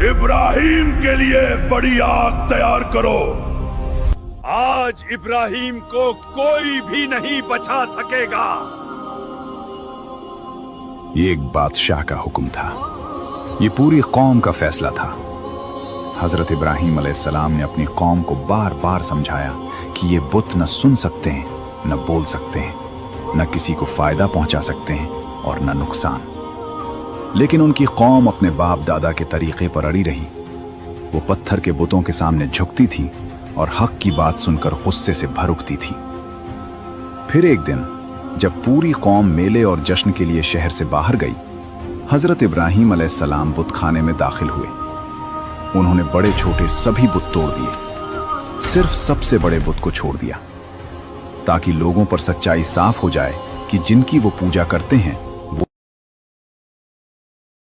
इब्राहिम के लिए बड़ी आग तैयार करो। आज इब्राहिम को कोई भी नहीं बचा सकेगा। ये एक बादशाह का हुक्म था, ये पूरी कौम का फैसला था। हजरत इब्राहिम अलैहिस्सलाम ने अपनी कौम को बार बार समझाया कि ये बुत न सुन सकते हैं, न बोल सकते हैं, न किसी को फायदा पहुंचा सकते हैं और न नुकसान। लेकिन उनकी कौम अपने बाप दादा के तरीके पर अड़ी रही। वो पत्थर के बुतों के सामने झुकती थी और हक की बात सुनकर गुस्से से भर उठती थी। फिर एक दिन जब पूरी कौम मेले और जश्न के लिए शहर से बाहर गई, हजरत इब्राहिम अलैहिस्सलाम बुत खाने में दाखिल हुए। उन्होंने बड़े छोटे सभी बुत तोड़ दिए, सिर्फ सबसे बड़े बुत को छोड़ दिया, ताकि लोगों पर सच्चाई साफ हो जाए कि जिनकी वो पूजा करते हैं